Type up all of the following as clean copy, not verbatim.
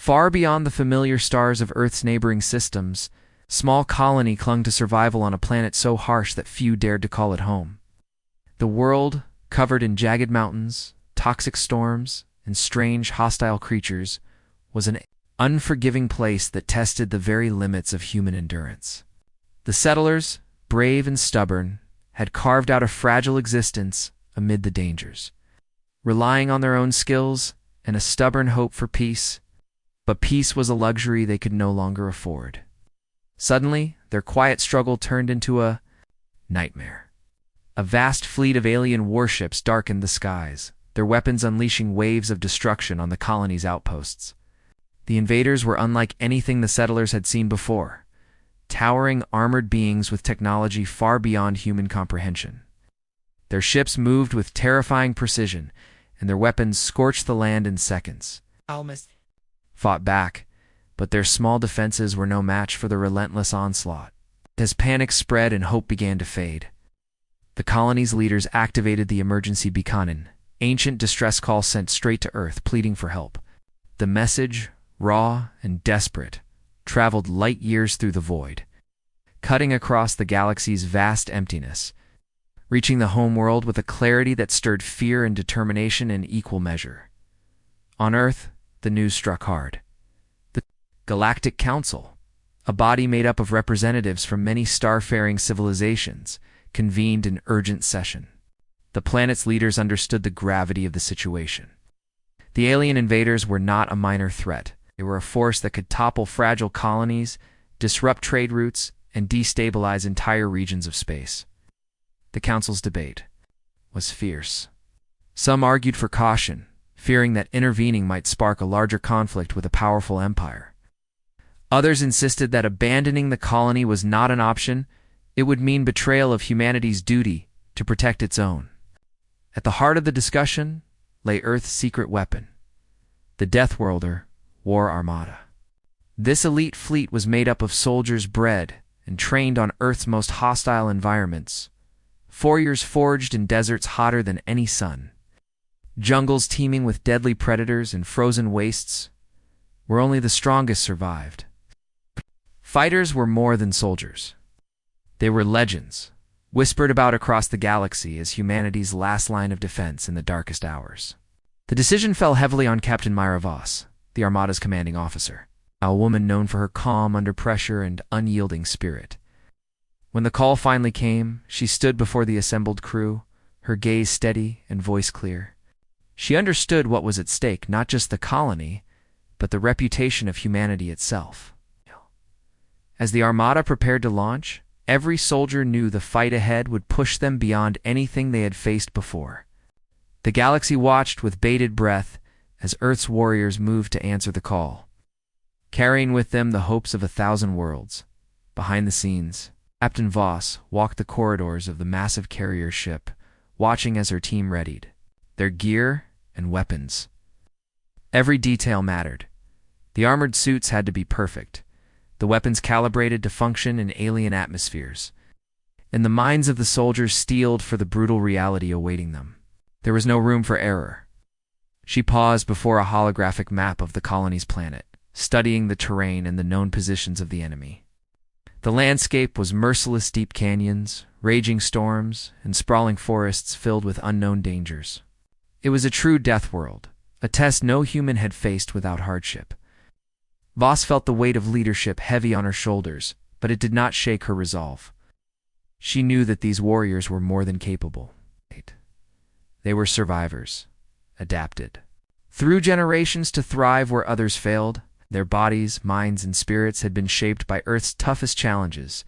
Far beyond the familiar stars of Earth's neighboring systems, small colony clung to survival on a planet so harsh that few dared to call it home. The world, covered in jagged mountains, toxic storms, and strange, hostile creatures, was an unforgiving place that tested the very limits of human endurance. The settlers, brave and stubborn, had carved out a fragile existence amid the dangers, relying on their own skills and a stubborn hope for peace, but peace was a luxury they could no longer afford. Suddenly, their quiet struggle turned into a nightmare. A vast fleet of alien warships darkened the skies, their weapons unleashing waves of destruction on the colony's outposts. The invaders were unlike anything the settlers had seen before, towering armored beings with technology far beyond human comprehension. Their ships moved with terrifying precision, and their weapons scorched the land in seconds. Fought back, but their small defenses were no match for the relentless onslaught. As panic spread and hope began to fade, the colony's leaders activated the emergency beacon, an ancient distress call sent straight to Earth pleading for help. The message, raw and desperate, traveled light years through the void, cutting across the galaxy's vast emptiness, reaching the homeworld with a clarity that stirred fear and determination in equal measure. On Earth, the news struck hard. The Galactic Council, a body made up of representatives from many starfaring civilizations, convened in urgent session. The planet's leaders understood the gravity of the situation. The alien invaders were not a minor threat. They were a force that could topple fragile colonies, disrupt trade routes, and destabilize entire regions of space. The Council's debate was fierce. Some argued for caution, fearing that intervening might spark a larger conflict with a powerful empire. Others insisted that abandoning the colony was not an option. It would mean betrayal of humanity's duty to protect its own. At the heart of the discussion lay Earth's secret weapon, the Deathworlder War Armada. This elite fleet was made up of soldiers bred and trained on Earth's most hostile environments, warriors forged in deserts hotter than any sun, jungles teeming with deadly predators and frozen wastes, where only the strongest survived. Fighters were more than soldiers. They were legends, whispered about across the galaxy as humanity's last line of defense in the darkest hours. The decision fell heavily on Captain Myra Voss, the Armada's commanding officer, a woman known for her calm under pressure and unyielding spirit. When the call finally came, she stood before the assembled crew, her gaze steady and voice clear. She understood what was at stake, not just the colony, but the reputation of humanity itself. As the Armada prepared to launch, every soldier knew the fight ahead would push them beyond anything they had faced before. The galaxy watched with bated breath as Earth's warriors moved to answer the call, carrying with them the hopes of 1,000 worlds. Behind the scenes, Captain Voss walked the corridors of the massive carrier ship, watching as her team readied their gear and weapons. Every detail mattered. The armored suits had to be perfect, the weapons calibrated to function in alien atmospheres, and the minds of the soldiers steeled for the brutal reality awaiting them. There was no room for error. She paused before a holographic map of the colony's planet, studying the terrain and the known positions of the enemy. The landscape was merciless deep canyons, raging storms, and sprawling forests filled with unknown dangers. It was a true death world, a test no human had faced without hardship. Voss felt the weight of leadership heavy on her shoulders, but it did not shake her resolve. She knew that these warriors were more than capable. They were survivors, adapted through generations to thrive where others failed. Their bodies, minds, and spirits had been shaped by Earth's toughest challenges,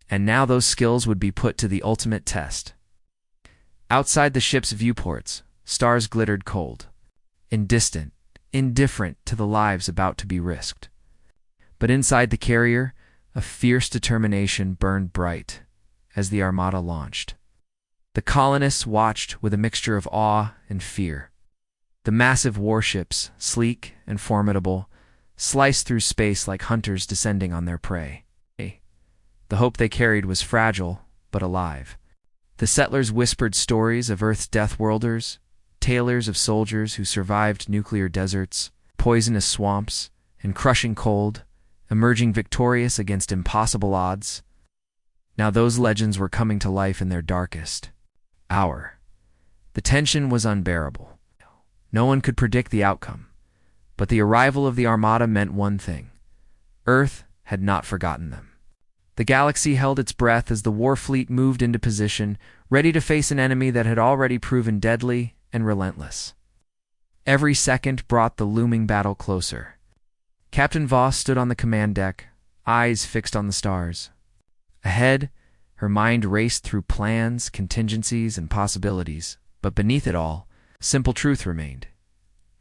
and now those skills would be put to the ultimate test. Outside the ship's viewports, stars glittered cold, indistant, indifferent to the lives about to be risked. But inside the carrier, a fierce determination burned bright as the Armada launched. The colonists watched with a mixture of awe and fear. The massive warships, sleek and formidable, sliced through space like hunters descending on their prey. The hope they carried was fragile, but alive. The settlers whispered stories of Earth's Deathworlders, tales of soldiers who survived nuclear deserts, poisonous swamps, and crushing cold, emerging victorious against impossible odds. Now those legends were coming to life in their darkest hour. The tension was unbearable. No one could predict the outcome, but the arrival of the Armada meant one thing: Earth had not forgotten them. The galaxy held its breath as the war fleet moved into position, ready to face an enemy that had already proven deadly and relentless. Every second brought the looming battle closer. Captain Voss stood on the command deck, eyes fixed on the stars. Ahead, her mind raced through plans, contingencies, and possibilities, but beneath it all, simple truth remained.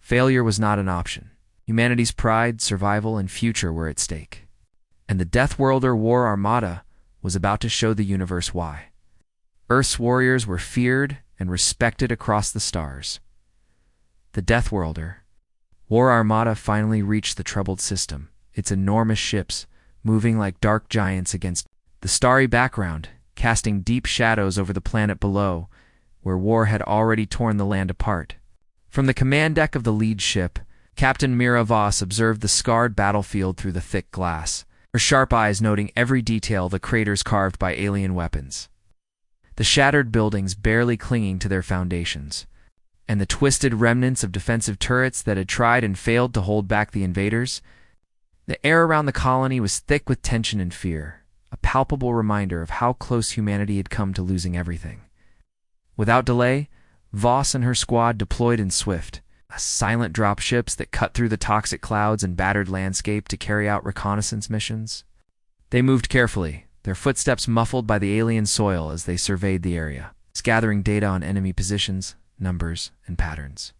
Failure was not an option. Humanity's pride, survival, and future were at stake. And the Deathworlder War Armada was about to show the universe why. Earth's warriors were feared and respected across the stars. The Deathworlder War Armada finally reached the troubled system, its enormous ships moving like dark giants against the starry background, casting deep shadows over the planet below, where war had already torn the land apart. From the command deck of the lead ship, Captain Mira Voss observed the scarred battlefield through the thick glass, her sharp eyes noting every detail, the craters carved by alien weapons, the shattered buildings barely clinging to their foundations, and the twisted remnants of defensive turrets that had tried and failed to hold back the invaders. The air around the colony was thick with tension and fear, a palpable reminder of how close humanity had come to losing everything. Without delay, Voss and her squad deployed in swift, silent dropships that cut through the toxic clouds and battered landscape to carry out reconnaissance missions. They moved carefully, their footsteps muffled by the alien soil as they surveyed the area, gathering data on enemy positions, numbers, and patterns.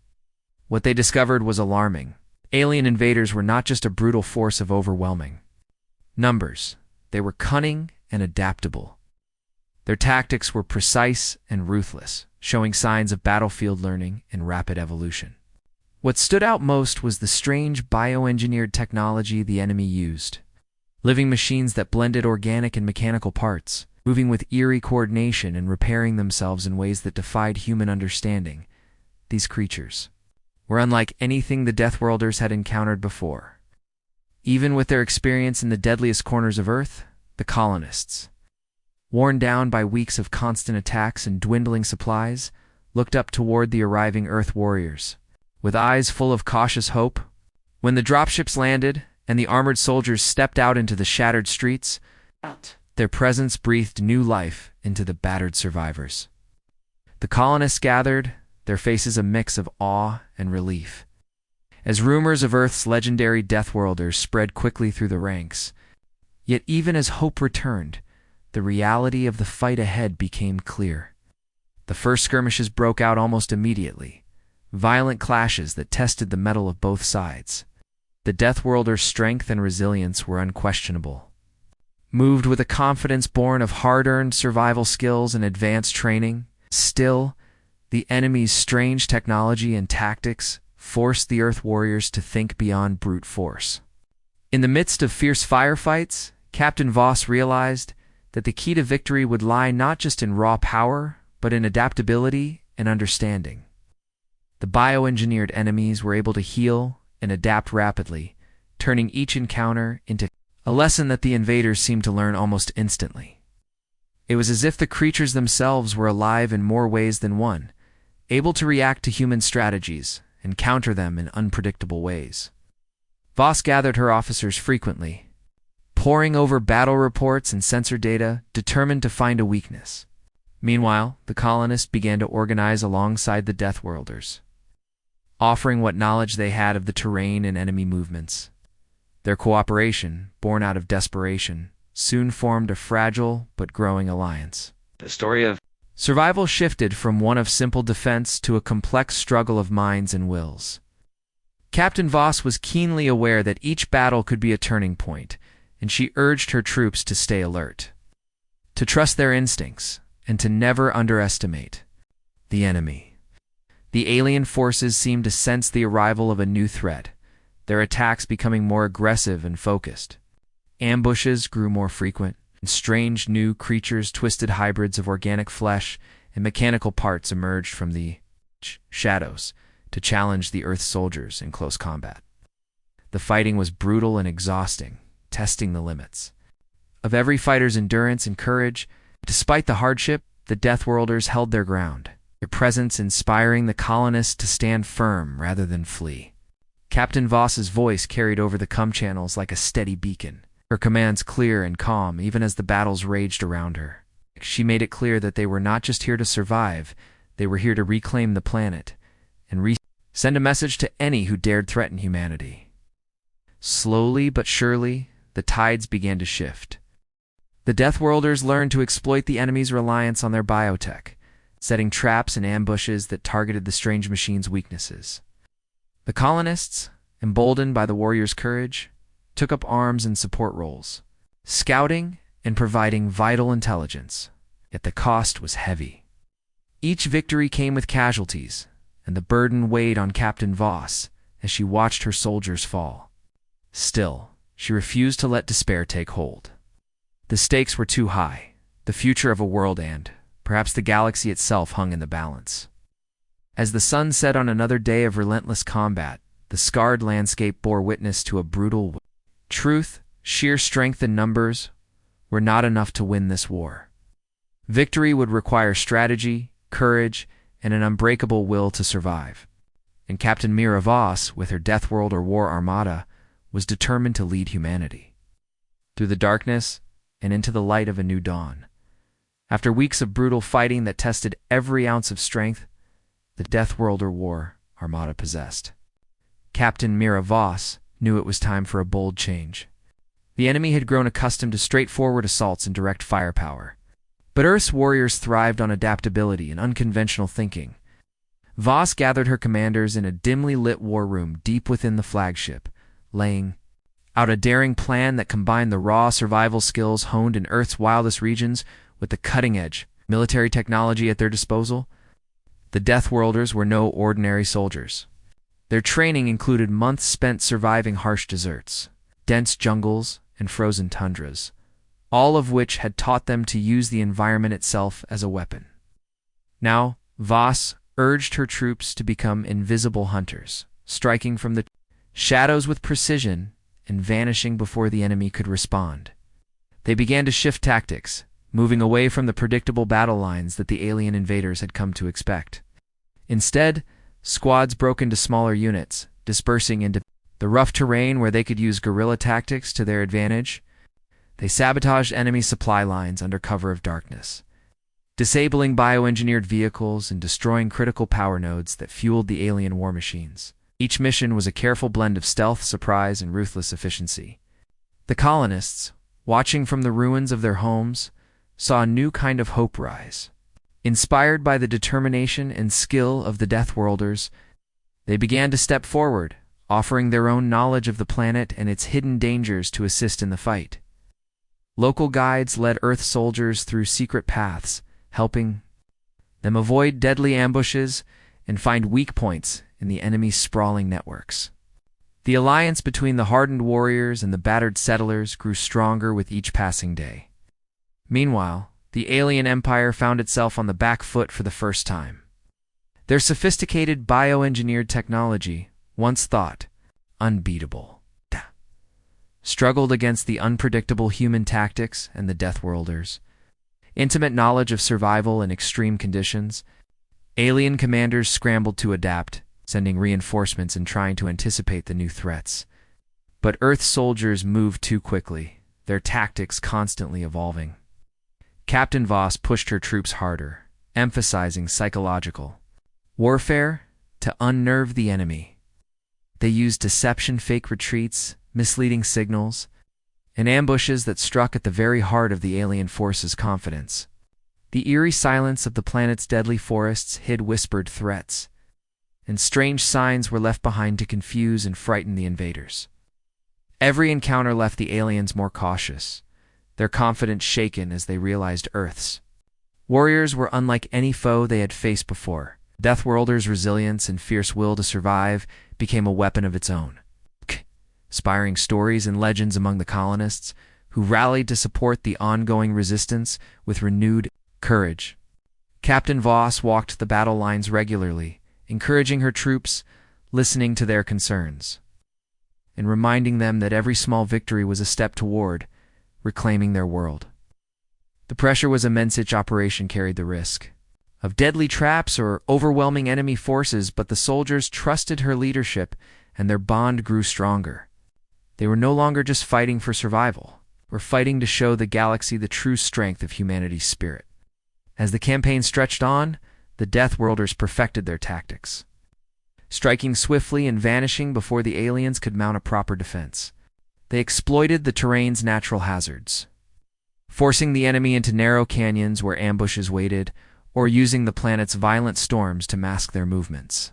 What they discovered was alarming. Alien invaders were not just a brutal force of overwhelming numbers. They were cunning and adaptable. Their tactics were precise and ruthless, showing signs of battlefield learning and rapid evolution. What stood out most was the strange bioengineered technology the enemy used. Living machines that blended organic and mechanical parts, moving with eerie coordination and repairing themselves in ways that defied human understanding. These creatures were unlike anything the Deathworlders had encountered before. Even with their experience in the deadliest corners of Earth, the colonists, worn down by weeks of constant attacks and dwindling supplies, looked up toward the arriving Earth warriors, with eyes full of cautious hope. When the dropships landed and the armored soldiers stepped out into the shattered streets, their presence breathed new life into the battered survivors. The colonists gathered, their faces a mix of awe and relief. As rumors of Earth's legendary Deathworlders spread quickly through the ranks, yet even as hope returned, the reality of the fight ahead became clear. The first skirmishes broke out almost immediately, violent clashes that tested the mettle of both sides. The Deathworlders' strength and resilience were unquestionable. Moved with a confidence born of hard-earned survival skills and advanced training, still, the enemy's strange technology and tactics forced the Earth warriors to think beyond brute force. In the midst of fierce firefights, Captain Voss realized that the key to victory would lie not just in raw power, but in adaptability and understanding. The bioengineered enemies were able to heal and adapt rapidly, turning each encounter into a lesson that the invaders seemed to learn almost instantly. It was as if the creatures themselves were alive in more ways than one, able to react to human strategies and counter them in unpredictable ways. Voss gathered her officers frequently, poring over battle reports and sensor data, determined to find a weakness. Meanwhile, the colonists began to organize alongside the Deathworlders, offering what knowledge they had of the terrain and enemy movements. Their cooperation, born out of desperation, soon formed a fragile but growing alliance. The story of Survival shifted from one of simple defense to a complex struggle of minds and wills. Captain Voss was keenly aware that each battle could be a turning point, and she urged her troops to stay alert, to trust their instincts, and to never underestimate the enemy. The alien forces seemed to sense the arrival of a new threat, their attacks becoming more aggressive and focused. Ambushes grew more frequent, and strange new creatures, twisted hybrids of organic flesh and mechanical parts, emerged from the shadows to challenge the Earth soldiers in close combat. The fighting was brutal and exhausting, testing the limits of every fighter's endurance and courage. Despite the hardship, the Deathworlders held their ground, their presence inspiring the colonists to stand firm rather than flee. Captain Voss's voice carried over the comm channels like a steady beacon, her commands clear and calm even as the battles raged around her. She made it clear that they were not just here to survive, they were here to reclaim the planet and send a message to any who dared threaten humanity. Slowly but surely, the tides began to shift. The Deathworlders learned to exploit the enemy's reliance on their biotech, setting traps and ambushes that targeted the strange machine's weaknesses. The colonists, emboldened by the warriors' courage, took up arms and support roles, scouting and providing vital intelligence. Yet the cost was heavy. Each victory came with casualties, and the burden weighed on Captain Voss as she watched her soldiers fall. Still, she refused to let despair take hold. The stakes were too high. The future of a world and, perhaps the galaxy itself, hung in the balance. As the sun set on another day of relentless combat, the scarred landscape bore witness to a brutal truth. Sheer strength and numbers were not enough to win this war. Victory would require strategy, courage, and an unbreakable will to survive. And Captain Mira Voss, with her Deathworlder war armada, was determined to lead humanity through the darkness and into the light of a new dawn. After weeks of brutal fighting that tested every ounce of strength the Deathworlder war armada possessed, Captain Mira Voss knew it was time for a bold change. The enemy had grown accustomed to straightforward assaults and direct firepower, but Earth's warriors thrived on adaptability and unconventional thinking. Voss gathered her commanders in a dimly lit war room deep within the flagship, laying out a daring plan that combined the raw survival skills honed in Earth's wildest regions with the cutting-edge military technology at their disposal. The Deathworlders were no ordinary soldiers. Their training included months spent surviving harsh deserts, dense jungles, and frozen tundras, all of which had taught them to use the environment itself as a weapon. Now, Voss urged her troops to become invisible hunters, striking from the shadows with precision and vanishing before the enemy could respond. They began to shift tactics, moving away from the predictable battle lines that the alien invaders had come to expect. Instead, squads broke into smaller units, dispersing into the rough terrain where they could use guerrilla tactics to their advantage. They sabotaged enemy supply lines under cover of darkness, disabling bioengineered vehicles and destroying critical power nodes that fueled the alien war machines. Each mission was a careful blend of stealth, surprise, and ruthless efficiency. The colonists, watching from the ruins of their homes, saw a new kind of hope rise. Inspired by the determination and skill of the Deathworlders, they began to step forward, offering their own knowledge of the planet and its hidden dangers to assist in the fight. Local guides led Earth soldiers through secret paths, helping them avoid deadly ambushes and find weak points in the enemy's sprawling networks. The alliance between the hardened warriors and the battered settlers grew stronger with each passing day. Meanwhile, the alien empire found itself on the back foot for the first time. Their sophisticated bioengineered technology, once thought unbeatable, struggled against the unpredictable human tactics and the Deathworlders. Intimate knowledge of survival in extreme conditions, alien commanders scrambled to adapt, sending reinforcements and trying to anticipate the new threats. But Earth soldiers moved too quickly, their tactics constantly evolving. Captain Voss pushed her troops harder, emphasizing psychological warfare to unnerve the enemy. They used deception, fake retreats, misleading signals, and ambushes that struck at the very heart of the alien force's confidence. The eerie silence of the planet's deadly forests hid whispered threats, and strange signs were left behind to confuse and frighten the invaders. Every encounter left the aliens more cautious, their confidence shaken as they realized Earth's warriors were unlike any foe they had faced before. Deathworlder's resilience and fierce will to survive became a weapon of its own, inspiring stories and legends among the colonists, who rallied to support the ongoing resistance with renewed courage. Captain Voss walked the battle lines regularly, encouraging her troops, listening to their concerns. and reminding them that every small victory was a step toward reclaiming their world. The pressure was immense. Each operation carried the risk of deadly traps or overwhelming enemy forces, but the soldiers trusted her leadership, and their bond grew stronger. They were no longer just fighting for survival, were fighting to show the galaxy the true strength of humanity's spirit. As the campaign stretched on, the Deathworlders perfected their tactics, striking swiftly and vanishing before the aliens could mount a proper defense. They exploited the terrain's natural hazards, forcing the enemy into narrow canyons where ambushes waited, or using the planet's violent storms to mask their movements.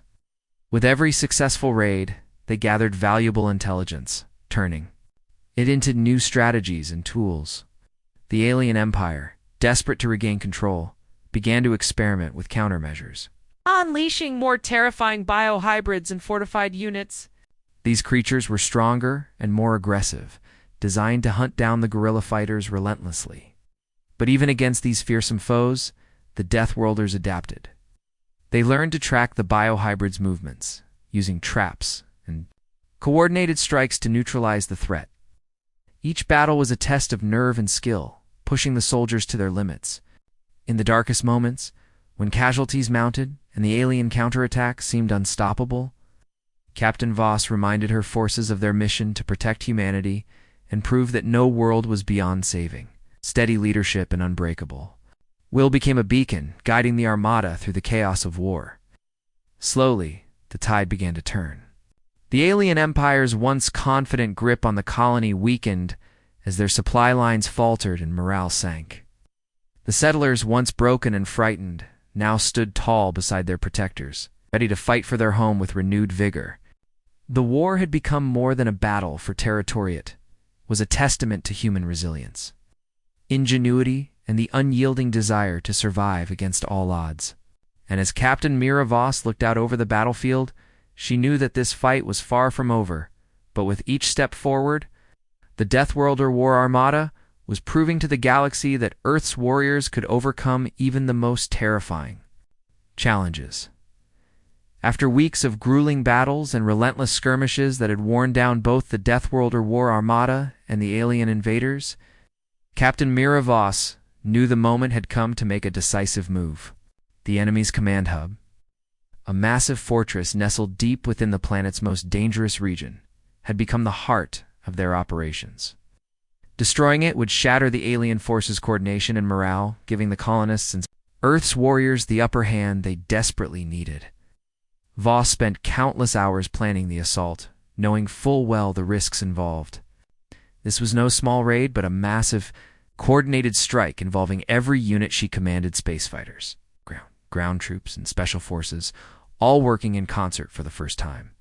With every successful raid, they gathered valuable intelligence, turning it into new strategies and tools. The alien empire, desperate to regain control, began to experiment with countermeasures, unleashing more terrifying biohybrids and fortified units. These creatures were stronger and more aggressive, designed to hunt down the guerrilla fighters relentlessly. But even against these fearsome foes, the Deathworlders adapted. They learned to track the biohybrids' movements, using traps and coordinated strikes to neutralize the threat. Each battle was a test of nerve and skill, pushing the soldiers to their limits. In the darkest moments, when casualties mounted and the alien counterattack seemed unstoppable, Captain Voss reminded her forces of their mission to protect humanity and prove that no world was beyond saving. Steady leadership and unbreakable will became a beacon, guiding the Armada through the chaos of war. Slowly, the tide began to turn. The alien empire's once confident grip on the colony weakened as their supply lines faltered and morale sank. The settlers, once broken and frightened, now stood tall beside their protectors, ready to fight for their home with renewed vigor. The war had become more than a battle for territory. It was a testament to human resilience, ingenuity, and the unyielding desire to survive against all odds. And as Captain Mira Voss looked out over the battlefield, she knew that this fight was far from over, but with each step forward, the Deathworlder War Armada was proving to the galaxy that Earth's warriors could overcome even the most terrifying challenges. After weeks of grueling battles and relentless skirmishes that had worn down both the Deathworlder War Armada and the alien invaders, Captain Mira Voss knew the moment had come to make a decisive move. The enemy's command hub, a massive fortress nestled deep within the planet's most dangerous region, had become the heart of their operations. Destroying it would shatter the alien forces' coordination and morale, giving the colonists and Earth's warriors the upper hand they desperately needed. Voss spent countless hours planning the assault, knowing full well the risks involved. This was no small raid, but a massive, coordinated strike involving every unit she commanded: space fighters, ground troops, and special forces, all working in concert for the first time.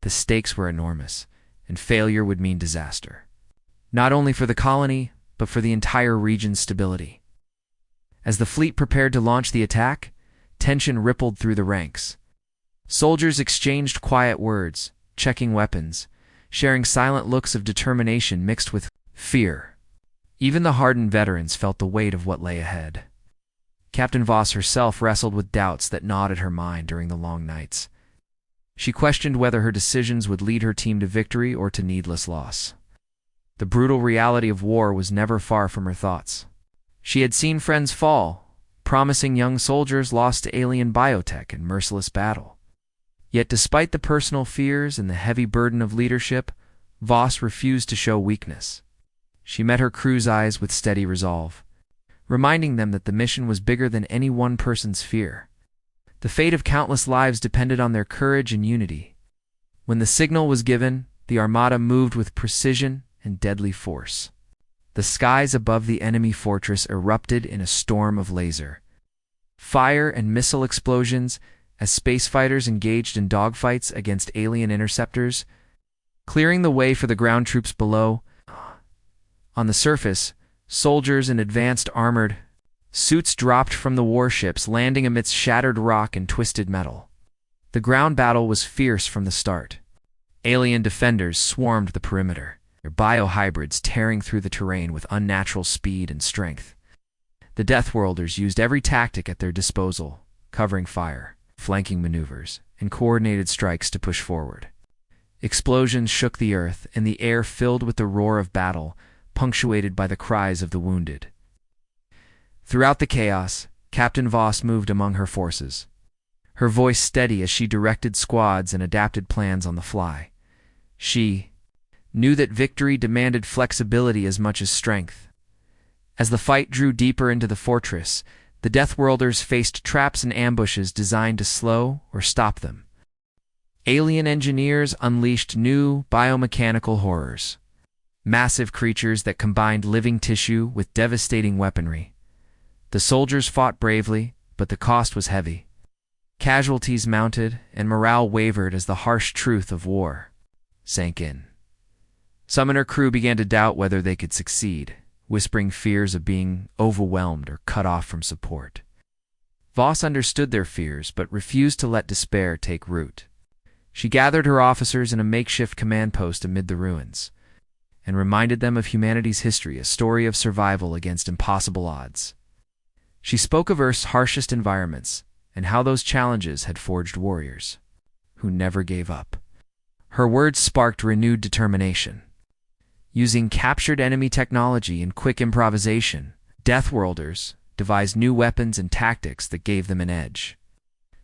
The stakes were enormous, and failure would mean disaster, not only for the colony, but for the entire region's stability. As the fleet prepared to launch the attack, tension rippled through the ranks. Soldiers exchanged quiet words, checking weapons, sharing silent looks of determination mixed with fear. Even the hardened veterans felt the weight of what lay ahead. Captain Voss herself wrestled with doubts that gnawed at her mind during the long nights. She questioned whether her decisions would lead her team to victory or to needless loss. The brutal reality of war was never far from her thoughts. She had seen friends fall, promising young soldiers lost to alien biotech in merciless battle. Yet despite the personal fears and the heavy burden of leadership, Voss refused to show weakness. She met her crew's eyes with steady resolve, reminding them that the mission was bigger than any one person's fear. The fate of countless lives depended on their courage and unity. When the signal was given, the Armada moved with precision and deadly force. The skies above the enemy fortress erupted in a storm of laser, fire, and missile explosions as space fighters engaged in dogfights against alien interceptors, clearing the way for the ground troops below. On the surface, soldiers in advanced armored suits dropped from the warships, landing amidst shattered rock and twisted metal. The ground battle was fierce from the start. Alien defenders swarmed the perimeter, their biohybrids tearing through the terrain with unnatural speed and strength. The Deathworlders used every tactic at their disposal, covering fire, flanking maneuvers, and coordinated strikes to push forward. Explosions shook the earth, and the air filled with the roar of battle, punctuated by the cries of the wounded. Throughout the chaos, Captain Voss moved among her forces, her voice steady as she directed squads and adapted plans on the fly. She knew that victory demanded flexibility as much as strength. As the fight drew deeper into the fortress, the Deathworlders faced traps and ambushes designed to slow or stop them. Alien engineers unleashed new biomechanical horrors, massive creatures that combined living tissue with devastating weaponry. The soldiers fought bravely, but the cost was heavy. Casualties mounted, and morale wavered as the harsh truth of war sank in. Some in her crew began to doubt whether they could succeed, whispering fears of being overwhelmed or cut off from support. Voss understood their fears, but refused to let despair take root. She gathered her officers in a makeshift command post amid the ruins, and reminded them of humanity's history, a story of survival against impossible odds. She spoke of Earth's harshest environments, and how those challenges had forged warriors who never gave up. Her words sparked renewed determination. Using captured enemy technology and quick improvisation, Deathworlders devised new weapons and tactics that gave them an edge.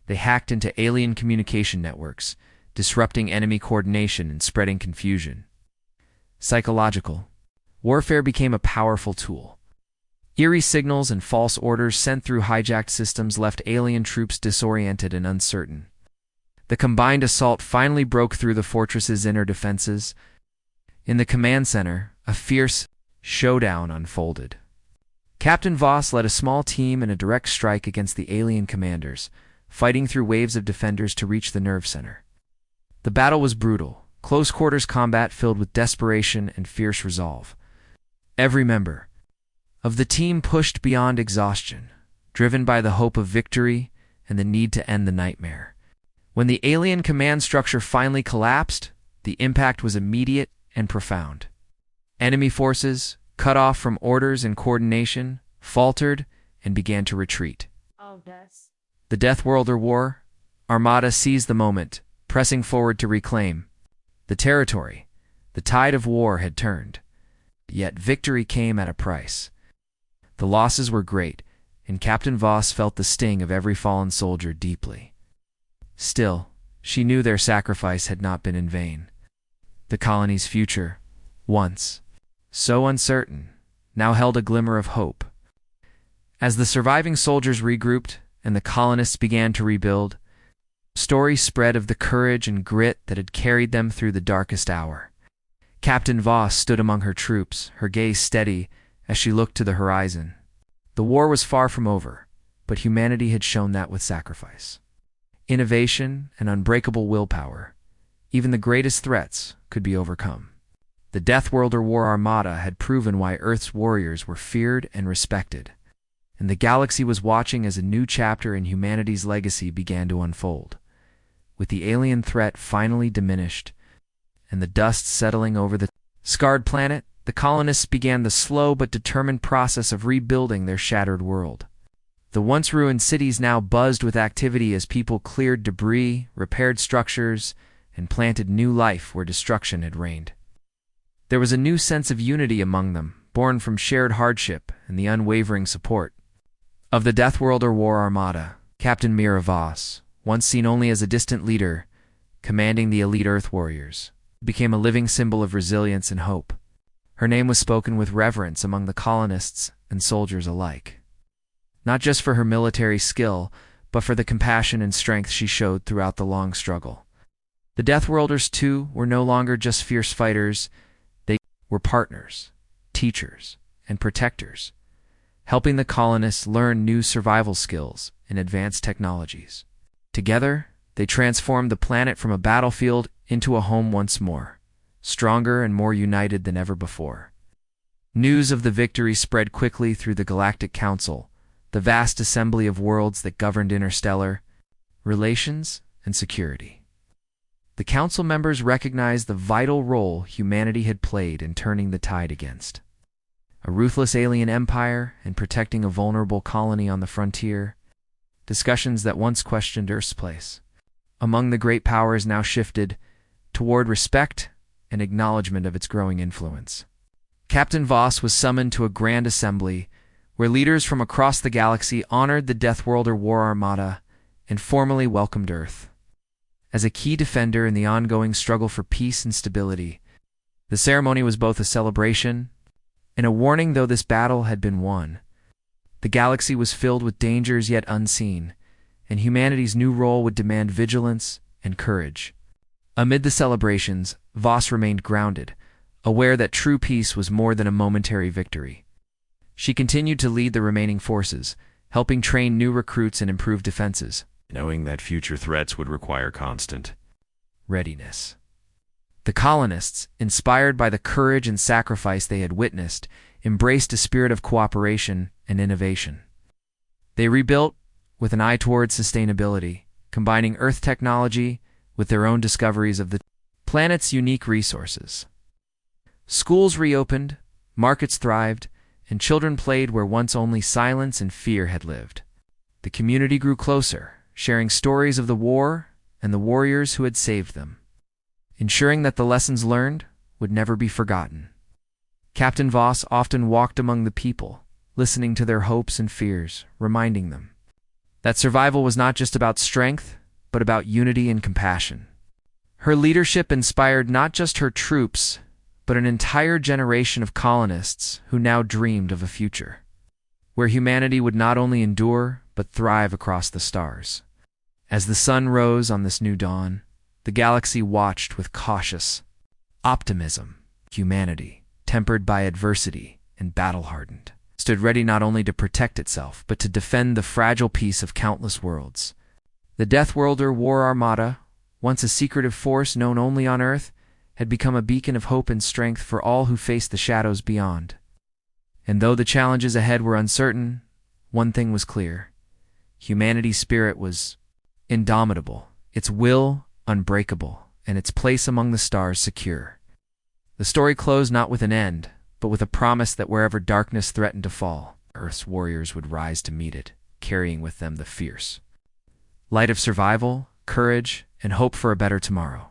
They hacked into alien communication networks, disrupting enemy coordination and spreading confusion. Psychological warfare became a powerful tool. Eerie signals and false orders sent through hijacked systems left alien troops disoriented and uncertain. The combined assault finally broke through the fortress's inner defenses. In the command center, a fierce showdown unfolded. Captain Voss led a small team in a direct strike against the alien commanders, fighting through waves of defenders to reach the nerve center. The battle was brutal, close-quarters combat filled with desperation and fierce resolve. Every member of the team pushed beyond exhaustion, driven by the hope of victory and the need to end the nightmare. When the alien command structure finally collapsed, the impact was immediate and profound. Enemy forces, cut off from orders and coordination, faltered and began to retreat. The Deathworlder War, Armada seized the moment, pressing forward to reclaim the territory. The tide of war had turned, yet victory came at a price. The losses were great, and Captain Voss felt the sting of every fallen soldier deeply. Still, she knew their sacrifice had not been in vain. The colony's future, once so uncertain, now held a glimmer of hope. As the surviving soldiers regrouped and the colonists began to rebuild, stories spread of the courage and grit that had carried them through the darkest hour. Captain Voss stood among her troops, her gaze steady as she looked to the horizon. The war was far from over, but humanity had shown that with sacrifice, innovation, and unbreakable willpower, even the greatest threats could be overcome. The Deathworlder War Armada had proven why Earth's warriors were feared and respected, and the galaxy was watching as a new chapter in humanity's legacy began to unfold. With the alien threat finally diminished and the dust settling over the scarred planet, the colonists began the slow but determined process of rebuilding their shattered world. The once ruined cities now buzzed with activity as people cleared debris, repaired structures, and planted new life where destruction had reigned. There was a new sense of unity among them, born from shared hardship and the unwavering support of the Deathworlder War Armada. Captain Mira Voss, once seen only as a distant leader commanding the elite Earth warriors, became a living symbol of resilience and hope. Her name was spoken with reverence among the colonists and soldiers alike, not just for her military skill, but for the compassion and strength she showed throughout the long struggle. The Deathworlders, too, were no longer just fierce fighters. They were partners, teachers, and protectors, helping the colonists learn new survival skills and advanced technologies. Together, they transformed the planet from a battlefield into a home once more, stronger and more united than ever before. News of the victory spread quickly through the Galactic Council, the vast assembly of worlds that governed interstellar relations and security. The council members recognized the vital role humanity had played in turning the tide against a ruthless alien empire and protecting a vulnerable colony on the frontier. Discussions that once questioned Earth's place among the great powers now shifted toward respect and acknowledgement of its growing influence. Captain Voss was summoned to a grand assembly where leaders from across the galaxy honored the Deathworlder War Armada and formally welcomed Earth. As a key defender in the ongoing struggle for peace and stability, the ceremony was both a celebration and a warning. Though this battle had been won, the galaxy was filled with dangers yet unseen, and humanity's new role would demand vigilance and courage. Amid the celebrations, Voss remained grounded, aware that true peace was more than a momentary victory. She continued to lead the remaining forces, helping train new recruits and improve defenses, knowing that future threats would require constant readiness. The colonists, inspired by the courage and sacrifice they had witnessed, embraced a spirit of cooperation and innovation. They rebuilt with an eye toward sustainability, combining Earth technology with their own discoveries of the planet's unique resources. Schools reopened, markets thrived, and children played where once only silence and fear had lived. The community grew closer, sharing stories of the war and the warriors who had saved them, ensuring that the lessons learned would never be forgotten. Captain Voss often walked among the people, listening to their hopes and fears, reminding them that survival was not just about strength, but about unity and compassion. Her leadership inspired not just her troops, but an entire generation of colonists who now dreamed of a future where humanity would not only endure, but thrive across the stars. As the sun rose on this new dawn, the galaxy watched with cautious optimism. Humanity, tempered by adversity and battle-hardened, stood ready not only to protect itself, but to defend the fragile peace of countless worlds. The Deathworlder War Armada, once a secretive force known only on Earth, had become a beacon of hope and strength for all who faced the shadows beyond. And though the challenges ahead were uncertain, one thing was clear. Humanity's spirit was indomitable, its will unbreakable, and its place among the stars secure. The story closed not with an end, but with a promise that wherever darkness threatened to fall, Earth's warriors would rise to meet it, carrying with them the fierce light of survival, courage, and hope for a better tomorrow.